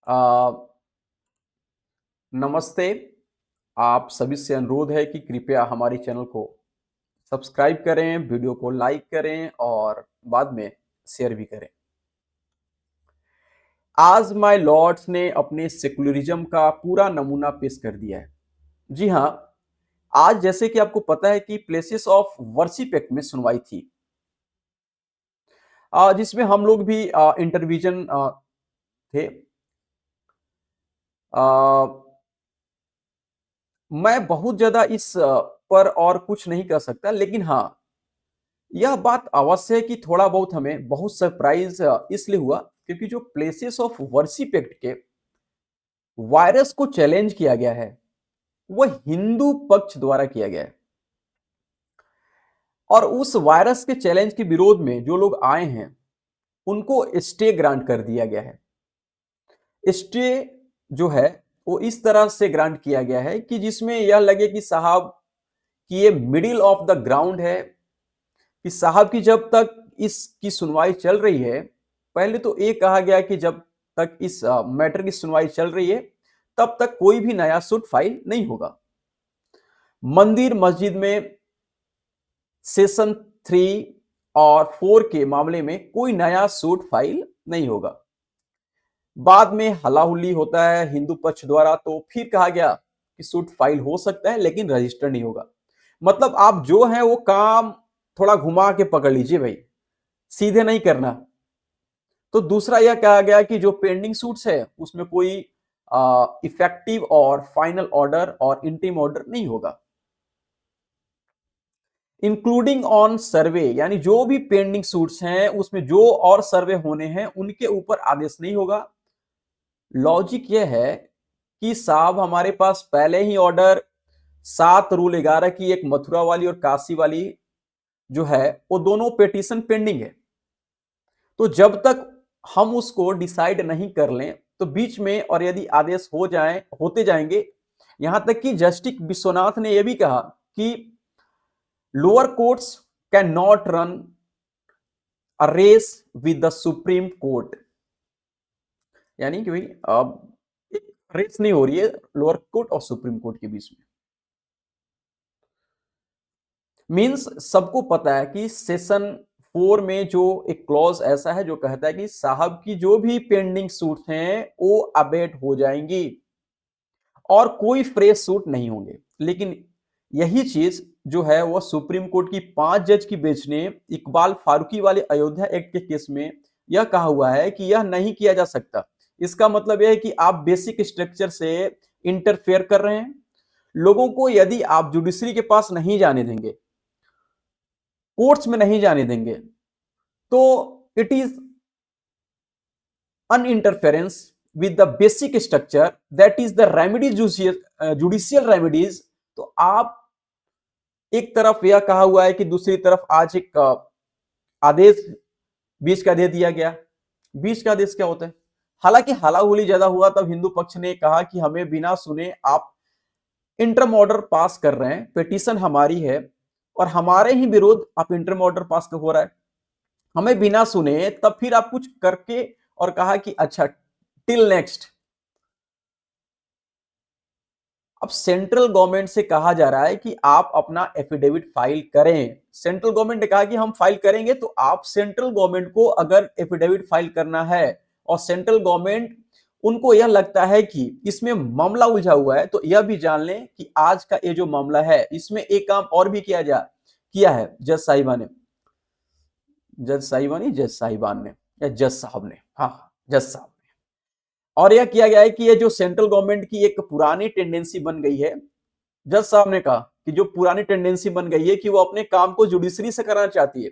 आ, नमस्ते। आप सभी से अनुरोध है कि कृपया हमारे चैनल को सब्सक्राइब करें, वीडियो को लाइक करें और बाद में शेयर भी करें। आज माय लॉर्ड्स ने अपने सेकुलरिज्म का पूरा नमूना पेश कर दिया है। जी हाँ, आज जैसे कि आपको पता है कि प्लेसेस ऑफ वर्शिप एक्ट में सुनवाई थी, जिसमें हम लोग भी इंटरविजन थे। आ, मैं बहुत ज्यादा इस पर और कुछ नहीं कर सकता, लेकिन हाँ, यह बात अवश्य है कि थोड़ा बहुत हमें बहुत सरप्राइज इसलिए हुआ क्योंकि जो प्लेसेस ऑफ वर्शिप एक्ट के वायरस को चैलेंज किया गया है वह हिंदू पक्ष द्वारा किया गया है। और उस वायरस के चैलेंज के विरोध में जो लोग आए हैं उनको स्टे ग्रांट कर दिया गया है। स्टे जो है वो इस तरह से ग्रांट किया गया है कि जिसमें यह लगे कि साहब कि ये मिडिल ऑफ द ग्राउंड है, कि साहब की जब तक इसकी सुनवाई चल रही है, पहले तो ये कहा गया कि जब तक इस मैटर की सुनवाई चल रही है तब तक कोई भी नया सूट फाइल नहीं होगा। मंदिर मस्जिद में सेशन 3 और 4 के मामले में कोई नया सूट फाइल नहीं होगा। बाद में हलाहुली होता है हिंदू पक्ष द्वारा, तो फिर कहा गया कि सूट फाइल हो सकता है लेकिन रजिस्टर नहीं होगा। मतलब आप जो है वो काम थोड़ा घुमा के पकड़ लीजिए भाई, सीधे नहीं करना। तो दूसरा यह कहा गया कि जो पेंडिंग सूट्स है उसमें कोई इफेक्टिव और फाइनल ऑर्डर और इंटीम ऑर्डर नहीं होगा। इंक्लूडिंग ऑन सर्वे, यानी जो भी पेंडिंग सूट्स हैं उसमें जो और सर्वे होने हैं उनके ऊपर आदेश नहीं होगा। लॉजिक यह है कि साहब हमारे पास पहले ही ऑर्डर 7 रूल 11 की, एक मथुरा वाली और काशी वाली जो है वो दोनों पिटीशन पेंडिंग है। तो जब तक हम उसको डिसाइड नहीं कर लें तो बीच में, और यदि आदेश हो जाए होते जाएंगे, यहां तक कि जस्टिस विश्वनाथ ने यह भी कहा कि lower courts can not run a race with the supreme court. यानी कि भाई अब एक रेस नहीं हो रही है लोअर कोर्ट और सुप्रीम कोर्ट के बीच में। मींस सबको पता है कि सेशन 4 में जो एक क्लॉज ऐसा है जो कहता है कि साहब की जो भी पेंडिंग सूट हैं वो अबेट हो जाएंगी और कोई फ्रेश सूट नहीं होंगे। लेकिन यही चीज जो है वह सुप्रीम कोर्ट की 5 जज की बेंच ने इकबाल फारूकी वाले अयोध्या एक्ट के केस में यह कहा हुआ है कि यह नहीं किया जा सकता। इसका मतलब यह है कि आप बेसिक स्ट्रक्चर से इंटरफेयर कर रहे हैं। लोगों को यदि आप जुडिशरी के पास नहीं जाने देंगे, कोर्ट्स में नहीं जाने देंगे, तो it is an interference with the basic structure that is the remedies, judicial remedies. तो आप एक तरफ यह कहा हुआ है कि दूसरी तरफ आज एक आदेश बीच का दे दिया गया। बीच का आदेश क्या होता है? हालांकि हलाहुली ज्यादा हुआ तब हिंदू पक्ष ने कहा कि हमें बिना सुने आप इंटरम ऑर्डर पास कर रहे हैं, पिटीशन हमारी है और हमारे ही विरोध आप इंटरम ऑर्डर पास हो रहा है, हमें बिना सुने। तब फिर आप कुछ करके और कहा कि अच्छा टिल नेक्स्ट। अब सेंट्रल गवर्नमेंट से कहा जा रहा है कि आप अपना एफिडेविट फाइल करें। सेंट्रल गवर्नमेंट ने कहा कि हम फाइल करेंगे, तो आप सेंट्रल गवर्नमेंट को अगर एफिडेविट फाइल करना है और सेंट्रल गवर्नमेंट उनको यह लगता है कि इसमें मामला उलझा हुआ है, तो यह भी जान लें कि आज का ये जो मामला है इसमें एक काम और भी किया है जज साहिबा ने, जज साहिबान ने या जज साहब ने, हाँ जज साहब ने। और यह किया गया है कि ये जो सेंट्रल गवर्नमेंट की एक पुरानी टेंडेंसी बन गई है, जज साहब ने कहा कि जो पुरानी टेंडेंसी बन गई है कि वो अपने काम को जुडिशरी से कराना चाहती है।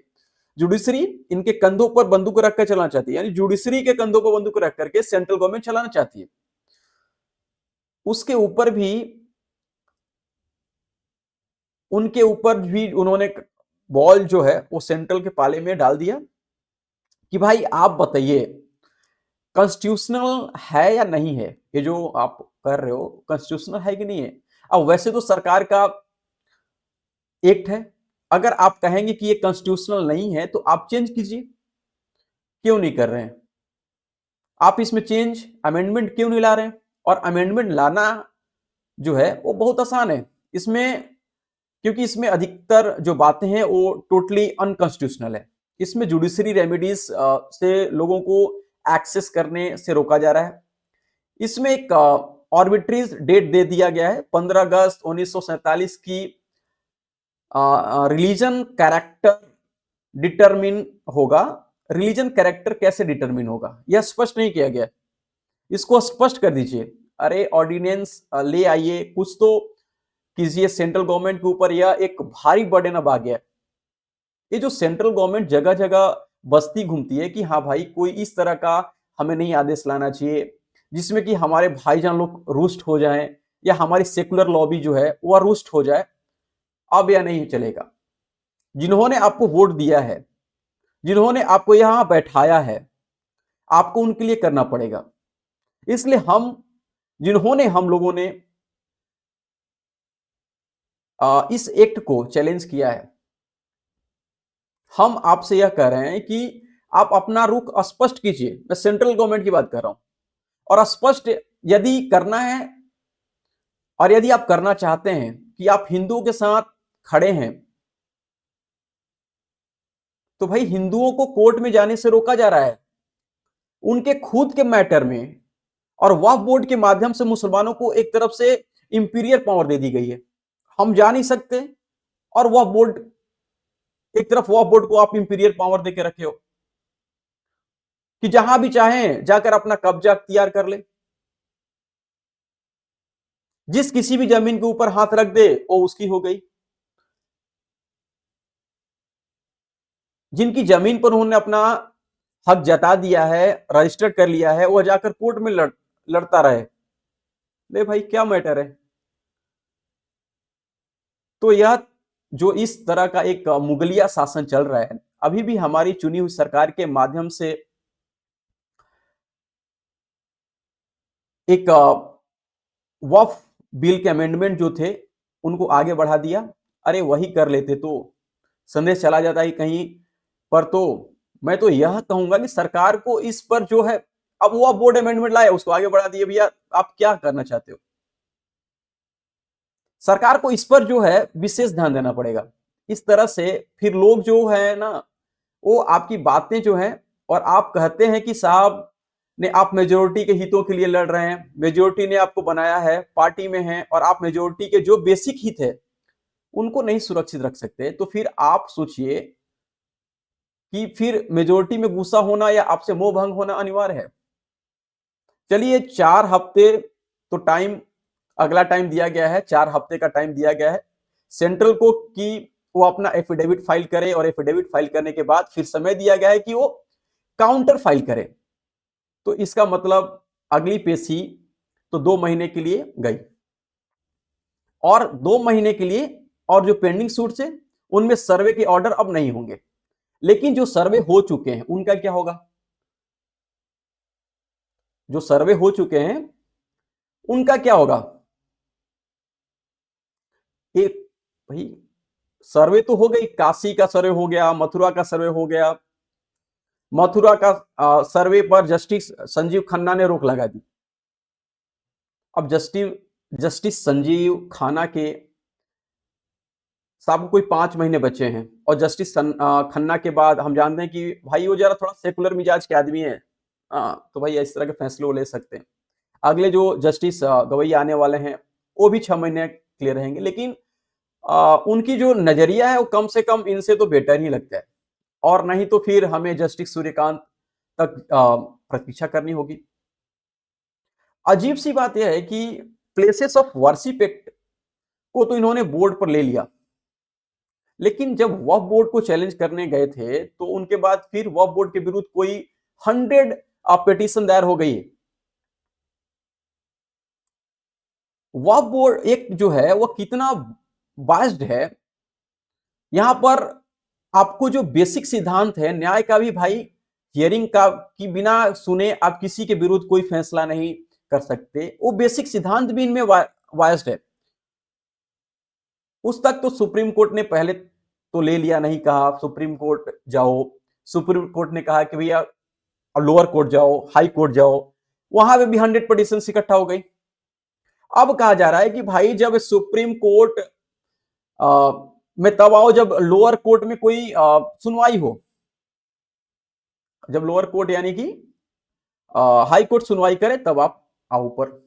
जुडिशरी इनके कंधों पर बंदूक रखकर चलाना चाहती है, यानी जुडिशरी के कंधों पर बंदूक रख करके सेंट्रल गवर्नमेंट चलाना चाहती है। उसके ऊपर भी उनके ऊपर भी उन्होंने बॉल जो है वो सेंट्रल के पाले में डाल दिया कि भाई आप बताइए कॉन्स्टिट्यूशनल है या नहीं है, ये जो आप कर रहे हो कॉन्स्टिट्यूशनल है कि नहीं है। अब वैसे तो सरकार का एक्ट है, अगर आप कहेंगे कि ये कॉन्स्टिट्यूशनल नहीं है तो आप चेंज कीजिए, क्यों नहीं कर रहे हैं? आप इसमें चेंज अमेंडमेंट क्यों नहीं ला रहे हैं? और अमेंडमेंट लाना जो है वो बहुत आसान है इसमें, क्योंकि इसमें अधिकतर जो बातें हैं वो टोटली अनकॉन्स्टिट्यूशनल है। इसमें जुडिशरी रेमेडीज से लोगों को एक्सेस करने से रोका जा रहा है। इसमें एक आर्बिट्रीज डेट दे दिया गया है 15 अगस्त 1947 की, रिलीजन कैरेक्टर डिटरमिन होगा। रिलीजन कैरेक्टर कैसे डिटरमिन होगा यह स्पष्ट नहीं किया गया, इसको स्पष्ट कर दीजिए। अरे ऑर्डिनेंस ले आइए, कुछ तो कीजिए सेंट्रल गवर्नमेंट के ऊपर, यह एक भारी बर्डन अब आ गया। ये जो सेंट्रल गवर्नमेंट जगह जगह बस्ती घूमती है कि हाँ भाई कोई इस तरह का हमें नहीं आदेश लाना चाहिए जिसमें कि हमारे भाईजान लोग रुष्ट हो जाएं या हमारी सेकुलर लॉबी जो है वह रुष्ट हो जाए, अब यह नहीं चलेगा। जिन्होंने आपको वोट दिया है, जिन्होंने आपको यहां बैठाया है, आपको उनके लिए करना पड़ेगा। इसलिए हम लोगों ने इस एक्ट को चैलेंज किया है। हम आपसे यह कह रहे हैं कि आप अपना रुख स्पष्ट कीजिए। मैं सेंट्रल गवर्नमेंट की बात कर रहा हूं, और स्पष्ट यदि करना है और यदि आप करना चाहते हैं कि आप हिंदुओं के साथ खड़े हैं, तो भाई हिंदुओं को कोर्ट में जाने से रोका जा रहा है उनके खुद के मैटर में, और वक्फ बोर्ड के माध्यम से मुसलमानों को एक तरफ से इंपीरियर पावर दे दी गई है। हम जा नहीं सकते, और वक्फ बोर्ड एक तरफ वक्फ बोर्ड को आप इंपीरियर पावर देके रखे हो कि जहां भी चाहें जाकर अपना कब्जा अख्तियार कर ले, जिस किसी भी जमीन के ऊपर हाथ रख दे वो उसकी हो गई। जिनकी जमीन पर उन्होंने अपना हक जता दिया है, रजिस्टर कर लिया है, वह जाकर कोर्ट में लड़ता रहे। ले भाई क्या मैटर है? तो यह जो इस तरह का एक मुगलिया शासन चल रहा है, अभी भी हमारी चुनी हुई सरकार के माध्यम से एक वक्फ बिल के अमेंडमेंट जो थे उनको आगे बढ़ा दिया। अरे वही कर लेते तो संदेश चला जाता है कहीं पर। तो मैं तो यह कहूंगा कि सरकार को इस पर जो है, अब वो बोर्ड अमेंडमेंट लाया उसको आगे बढ़ा दिए। भैया आप क्या करना चाहते हो? सरकार को इस पर जो है विशेष ध्यान देना पड़ेगा। इस तरह से फिर लोग जो है ना, वो आपकी बातें जो है, और आप कहते हैं कि साहब ने आप मेजोरिटी के हितों के लिए लड़ रहे हैं, मेजोरिटी ने आपको बनाया है, पार्टी में हैं, और आप मेजोरिटी के जो बेसिक हित है उनको नहीं सुरक्षित रख सकते, तो फिर आप सोचिए कि फिर मेजोरिटी में गुस्सा होना या आपसे मोह भंग होना अनिवार्य है। चलिए 4 हफ्ते तो टाइम, अगला टाइम दिया गया है, 4 हफ्ते का टाइम दिया गया है सेंट्रल को कि वो अपना एफिडेविट फाइल करे, और एफिडेविट फाइल करने के बाद फिर समय दिया गया है कि वो काउंटर फाइल करे। तो इसका मतलब अगली पेशी तो 2 महीने के लिए गई, और 2 महीने के लिए और जो पेंडिंग सूट्स है उनमें सर्वे के ऑर्डर अब नहीं होंगे। लेकिन जो सर्वे हो चुके हैं उनका क्या होगा? जो सर्वे हो चुके हैं उनका क्या होगा? एक भाई सर्वे तो हो गई, काशी का सर्वे हो गया, मथुरा का सर्वे हो गया। मथुरा का सर्वे पर जस्टिस संजीव खन्ना ने रोक लगा दी। अब जस्टिस संजीव खन्ना के साहब को कोई 5 महीने बचे हैं, और जस्टिस खन्ना के बाद हम जानते हैं कि भाई वो जरा थोड़ा सेकुलर मिजाज के आदमी है। हाँ, तो भाई इस तरह के फैसले वो ले सकते हैं। अगले जो जस्टिस गवैया आने वाले हैं वो भी 6 महीने क्लियर रहेंगे, लेकिन उनकी जो नजरिया है वो कम से कम इनसे तो बेटर ही लगता है। और नहीं तो फिर हमें जस्टिस सूर्यकांत तक प्रतीक्षा करनी होगी। अजीब सी बात यह है कि प्लेसेस ऑफ वर्शिप एक्ट को तो इन्होंने बोर्ड पर ले लिया, लेकिन जब वक्फ बोर्ड को चैलेंज करने गए थे तो उनके बाद फिर वक्फ बोर्ड के विरुद्ध कोई 100 पिटीशन दायर हो गई है। वक्फ बोर्ड एक जो है वो कितना बाइस्ड है, यहां पर आपको जो बेसिक सिद्धांत है न्याय का भी भाई, हियरिंग का कि बिना सुने आप किसी के विरुद्ध कोई फैसला नहीं कर सकते, वो बेसिक सिद्धांत भी इनमें वाइस्ड है। उस तक तो सुप्रीम कोर्ट ने पहले तो ले लिया, नहीं कहा सुप्रीम कोर्ट जाओ। सुप्रीम कोर्ट ने कहा कि भैया और लोअर कोर्ट जाओ, हाई कोर्ट जाओ, वहां पे भी 100 पिटीशन इकट्ठा हो गई। अब कहा जा रहा है कि भाई जब सुप्रीम कोर्ट में तब आओ जब लोअर कोर्ट में कोई सुनवाई हो, जब लोअर कोर्ट यानी कि हाई कोर्ट सुनवाई करे तब आप आओ ऊपर,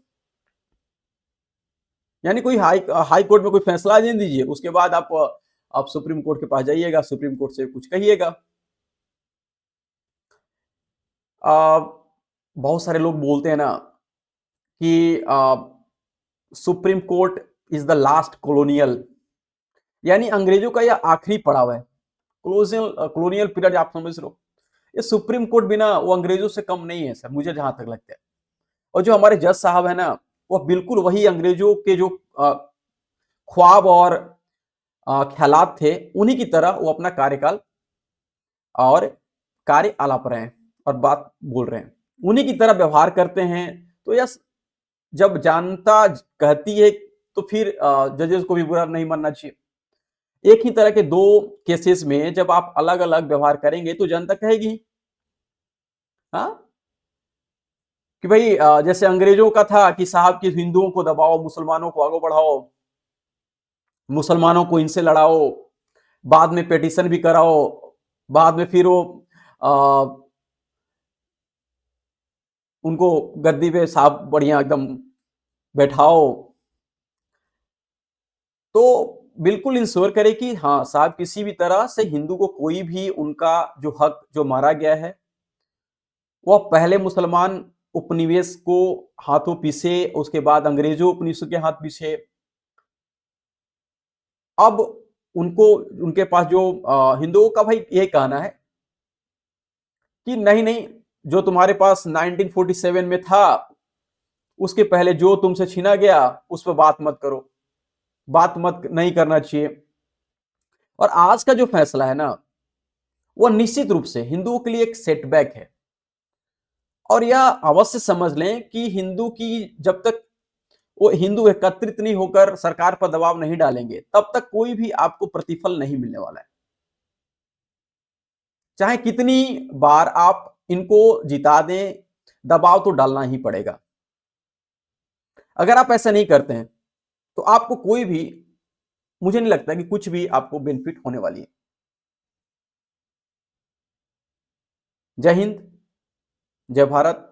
यानी कोई हाई कोर्ट में कोई फैसला दे दीजिए, उसके बाद आप सुप्रीम कोर्ट के पास जाइएगा, सुप्रीम कोर्ट से कुछ कहिएगा। बहुत सारे लोग बोलते हैं ना कि supreme court is the last colonial, यानी अंग्रेजों का यह आखिरी पड़ाव है। कॉलोनियल पीरियड आप समझ लो, ये सुप्रीम कोर्ट भी ना वो अंग्रेजों से कम नहीं है सर, मुझे जहां तक लगता है। और जो हमारे जज साहब है ना, वो बिल्कुल वही अंग्रेजों के जो ख्वाब और ख्यालात थे उन्हीं की तरह वो अपना कार्यकाल और कार्य आलाप रहे हैं और बात बोल रहे हैं, उन्हीं की तरह व्यवहार करते हैं। तो यस, जब जनता कहती है तो फिर जजेस को भी बुरा नहीं मानना चाहिए। एक ही तरह के दो केसेस में जब आप अलग अलग व्यवहार करेंगे तो जनता कहेगी हाँ कि भाई जैसे अंग्रेजों का था कि साहब कि हिंदुओं को दबाओ, मुसलमानों को आगे बढ़ाओ, मुसलमानों को इनसे लड़ाओ, बाद में पिटीशन भी कराओ, बाद में फिर वो उनको गद्दी पे साहब बढ़िया एकदम बैठाओ। तो बिल्कुल इंश्योर करें कि हाँ साहब किसी भी तरह से हिंदू को कोई भी उनका जो हक जो मारा गया है, वह पहले मुसलमान उपनिवेश को हाथों पीछे, उसके बाद अंग्रेजों उपनिवेशों के हाथ पीछे। अब उनको उनके पास जो हिंदुओं का भाई ये कहना है कि नहीं नहीं, जो तुम्हारे पास 1947 में था उसके पहले जो तुमसे छीना गया उस पर बात मत करो, बात मत नहीं करना चाहिए। और आज का जो फैसला है ना, वह निश्चित रूप से हिंदुओं के लिए एक सेटबैक है। और यह अवश्य समझ लें कि हिंदू की जब तक वो हिंदू एकत्रित नहीं होकर सरकार पर दबाव नहीं डालेंगे तब तक कोई भी आपको प्रतिफल नहीं मिलने वाला है। चाहे कितनी बार आप इनको जिता दें, दबाव तो डालना ही पड़ेगा। अगर आप ऐसा नहीं करते हैं तो आपको कोई भी, मुझे नहीं लगता कि कुछ भी आपको बेनिफिट होने वाली है। जय हिंद, जय भारत।